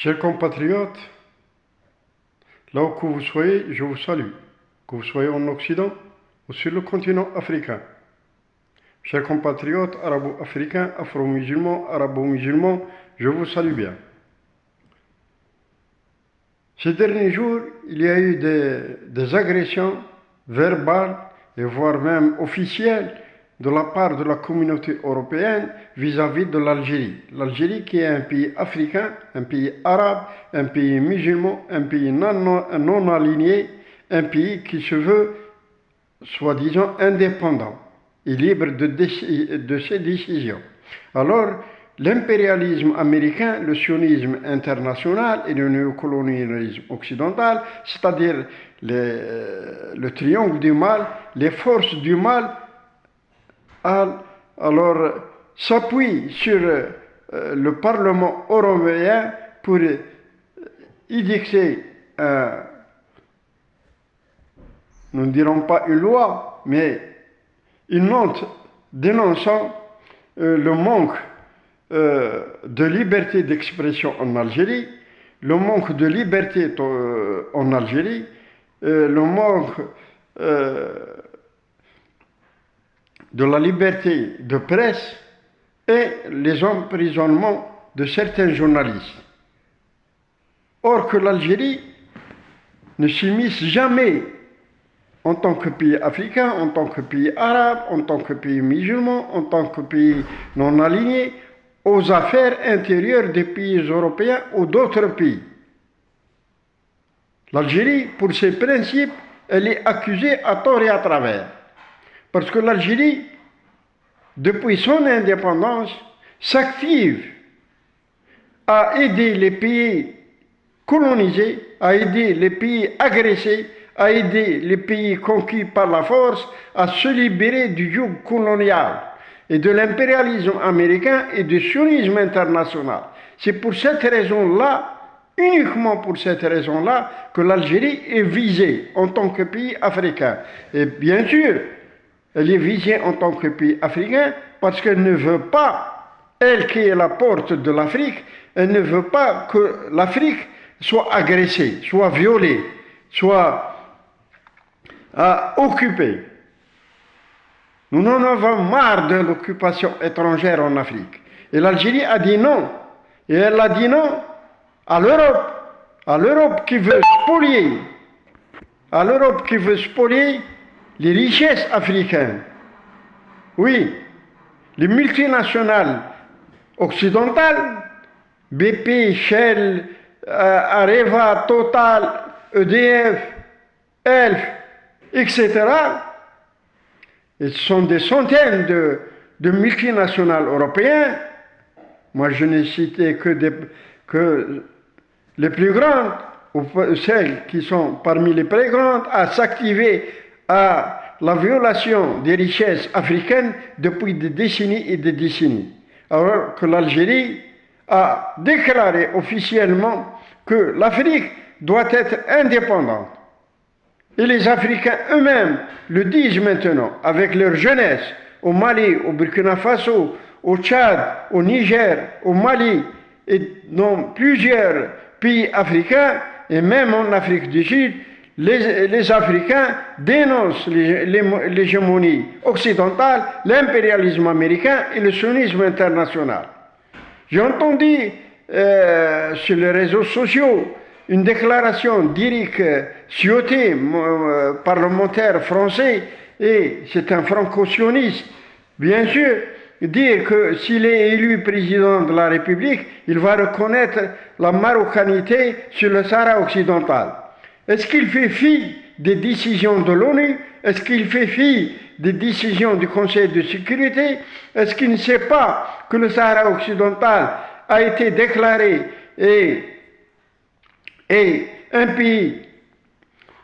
Chers compatriotes, là où que vous soyez, je vous salue. Que vous soyez en Occident ou sur le continent africain. Chers compatriotes arabo-africains, afro-musulmans, arabo-musulmans, je vous salue bien. Ces derniers jours, il y a eu des agressions verbales et voire même officielles de la part de la communauté européenne vis-à-vis de l'Algérie. L'Algérie qui est un pays africain, un pays arabe, un pays musulman, un pays non aligné, un pays qui se veut soi-disant indépendant et libre de ses décisions. Alors, l'impérialisme américain, le sionisme international et le néocolonialisme occidental, c'est-à-dire le triangle du mal, les forces du mal, alors s'appuient sur le Parlement européen pour édicter, nous ne dirons pas une loi, mais une note dénonçant le manque de liberté d'expression en Algérie, le manque de liberté en Algérie, le manque de la liberté de presse et les emprisonnements de certains journalistes. Or que l'Algérie ne s'immisce jamais en tant que pays africain, en tant que pays arabe, en tant que pays musulman, en tant que pays non aligné aux affaires intérieures des pays européens ou d'autres pays. L'Algérie, pour ses principes, elle est accusée à tort et à travers. Parce que l'Algérie, depuis son indépendance, s'active à aider les pays colonisés, à aider les pays agressés, à aider les pays conquis par la force à se libérer du joug colonial et de l'impérialisme américain et du sionisme international. C'est pour cette raison-là, uniquement pour cette raison-là, que l'Algérie est visée en tant que pays africain. Et bien sûr, elle est visée en tant que pays africain parce qu'elle ne veut pas, elle qui est la porte de l'Afrique, elle ne veut pas que l'Afrique soit agressée, soit violée, soit occupée. Nous en avons marre de l'occupation étrangère en Afrique. Et l'Algérie a dit non. Et elle a dit non à l'Europe qui veut spolier les richesses africaines. Oui, les multinationales occidentales, BP, Shell, Areva, Total, EDF, Elf, etc. Et ce sont des centaines de multinationales européennes. Moi, je n'ai cité que les plus grandes, ou celles qui sont parmi les plus grandes, à s'activer à la violation des richesses africaines depuis des décennies et des décennies. Alors que l'Algérie a déclaré officiellement que l'Afrique doit être indépendante. Et les Africains eux-mêmes le disent maintenant, avec leur jeunesse, au Mali, au Burkina Faso, au Tchad, au Niger, au Mali, et dans plusieurs pays africains, et même en Afrique du Sud, les Africains dénoncent l'hégémonie occidentale, l'impérialisme américain et le sionisme international. J'ai entendu sur les réseaux sociaux une déclaration d'Éric Ciotti, parlementaire français, et c'est un franco-sioniste, bien sûr, dire que s'il est élu président de la République, il va reconnaître la marocanité sur le Sahara occidental. Est-ce qu'il fait fi des décisions de l'ONU? Est-ce qu'il fait fi des décisions du Conseil de sécurité? Est-ce qu'il ne sait pas que le Sahara occidental a été déclaré et un pays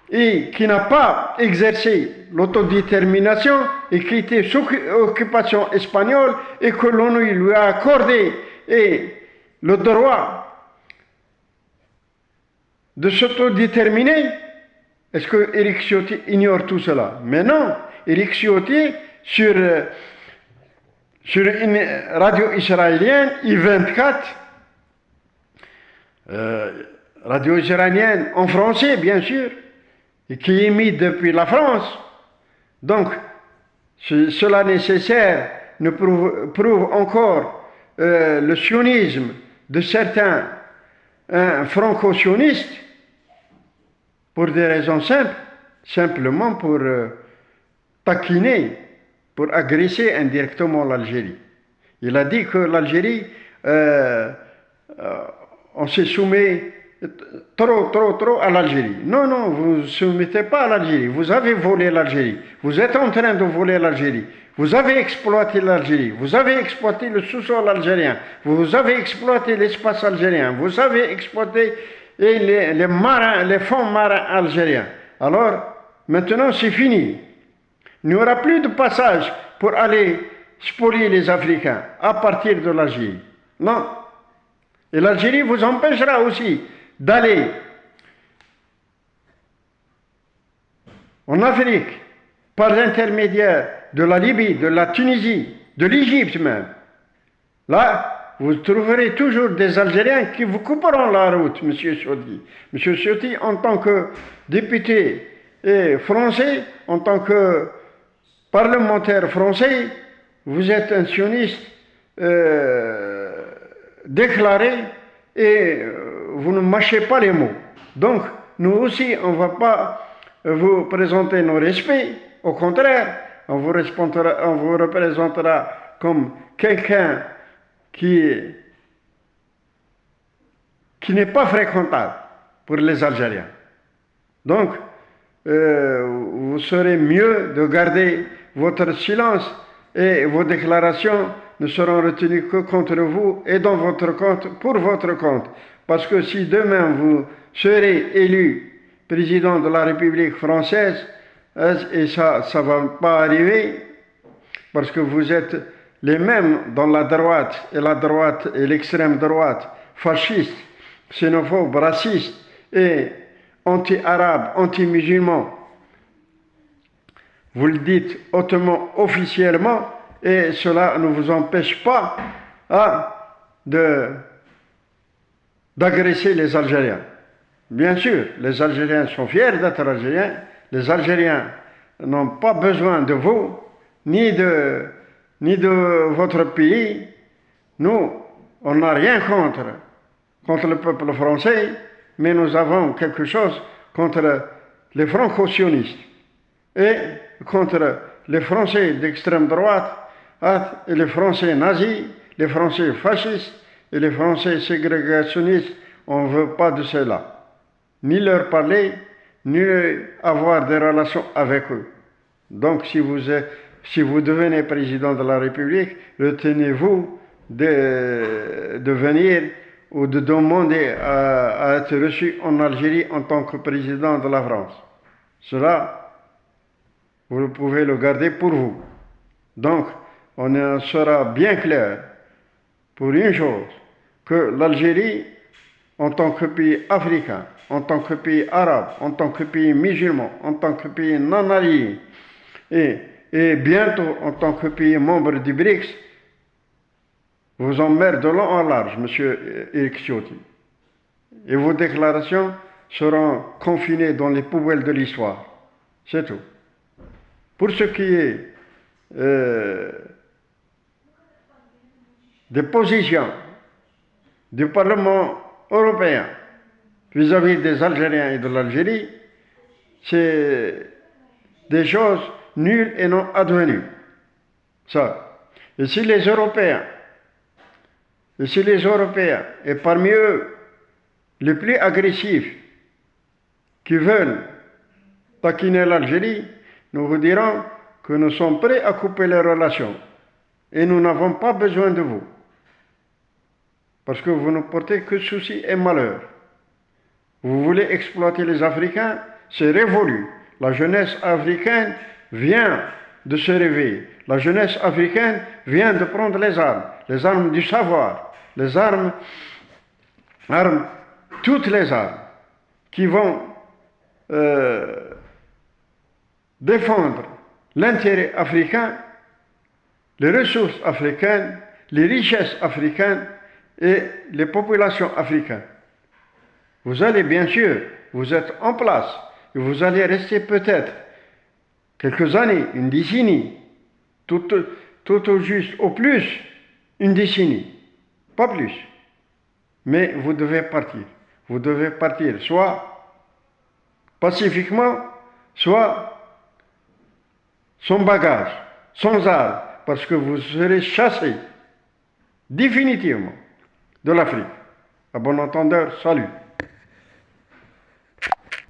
qui n'a pas exercé l'autodétermination et qui était sous occupation espagnole et que l'ONU lui a accordé le droit de s'autodéterminer? Est-ce que Éric Ciotti ignore tout cela? Mais non, Éric Ciotti, sur une radio israélienne, I24, radio iranienne en français, bien sûr, et qui émite depuis la France. Donc, cela nécessaire ne prouve encore le sionisme de certains franco-sionistes pour des raisons simples, simplement pour taquiner, pour agresser indirectement l'Algérie. Il a dit que l'Algérie, on se soumet trop à l'Algérie. Non, non, vous ne soumettez pas à l'Algérie. Vous avez volé l'Algérie. Vous êtes en train de voler l'Algérie. Vous avez exploité l'Algérie. Vous avez exploité le sous-sol algérien. Vous avez exploité l'espace algérien. Vous avez exploité les marins, les fonds marins algériens. Alors, maintenant, c'est fini. Il n'y aura plus de passage pour aller spolier les Africains à partir de l'Algérie. Non. Et l'Algérie vous empêchera aussi d'aller en Afrique par l'intermédiaire de la Libye, de la Tunisie, de l'Égypte même. Là, vous trouverez toujours des Algériens qui vous couperont la route, M. Ciotti. M. Ciotti, en tant que député français, en tant que parlementaire français, vous êtes un sioniste déclaré et vous ne mâchez pas les mots. Donc, nous aussi, on ne va pas vous présenter nos respects. Au contraire, on vous représentera comme quelqu'un qui n'est pas fréquentable pour les Algériens. Donc, vous serez mieux de garder votre silence et vos déclarations ne seront retenues que contre vous et dans votre compte, pour votre compte. Parce que si demain vous serez élu président de la République française, et ça ne va pas arriver, parce que vous êtes les mêmes dans la droite et l'extrême droite, fasciste, xénophobe, raciste et anti-arabe, anti-musulman. Vous le dites hautement, officiellement, et cela ne vous empêche pas d'agresser les Algériens. Bien sûr, les Algériens sont fiers d'être Algériens. Les Algériens n'ont pas besoin de vous, ni de votre pays. Nous, on n'a rien contre le peuple français, mais nous avons quelque chose contre les franco-sionistes et contre les Français d'extrême droite, et les Français nazis, les Français fascistes et les Français ségrégationnistes. On ne veut pas de cela. Ni leur parler, ni avoir des relations avec eux. Donc, si vous devenez président de la République, retenez-vous de venir ou de demander à être reçu en Algérie en tant que président de la France. Cela, vous pouvez le garder pour vous. Donc, on sera bien clair pour une chose, que l'Algérie, en tant que pays africain, en tant que pays arabe, en tant que pays musulman, en tant que pays non allié, et bientôt en tant que pays membre du BRICS, vous emmerde de long en large, M. Éric Ciotti. Et vos déclarations seront confinées dans les poubelles de l'histoire. C'est tout. Pour ce qui est des positions du Parlement européen vis-à-vis des Algériens et de l'Algérie, c'est des choses nulles et non advenues. Ça. Et si les Européens, et parmi eux, les plus agressifs, qui veulent taquiner l'Algérie, nous vous dirons que nous sommes prêts à couper les relations. Et nous n'avons pas besoin de vous. Parce que vous ne portez que soucis et malheur. Vous voulez exploiter les Africains, c'est révolu. La jeunesse africaine vient de se réveiller. La jeunesse africaine vient de prendre les armes du savoir, les armes, toutes les armes qui vont défendre l'intérêt africain, les ressources africaines, les richesses africaines et les populations africaines. Vous allez, bien sûr, vous êtes en place, et vous allez rester peut-être quelques années, une décennie, tout au juste, au plus, une décennie, pas plus. Mais vous devez partir. Vous devez partir soit pacifiquement, soit sans bagage, sans armes, parce que vous serez chassé définitivement de l'Afrique. À bon entendeur, salut.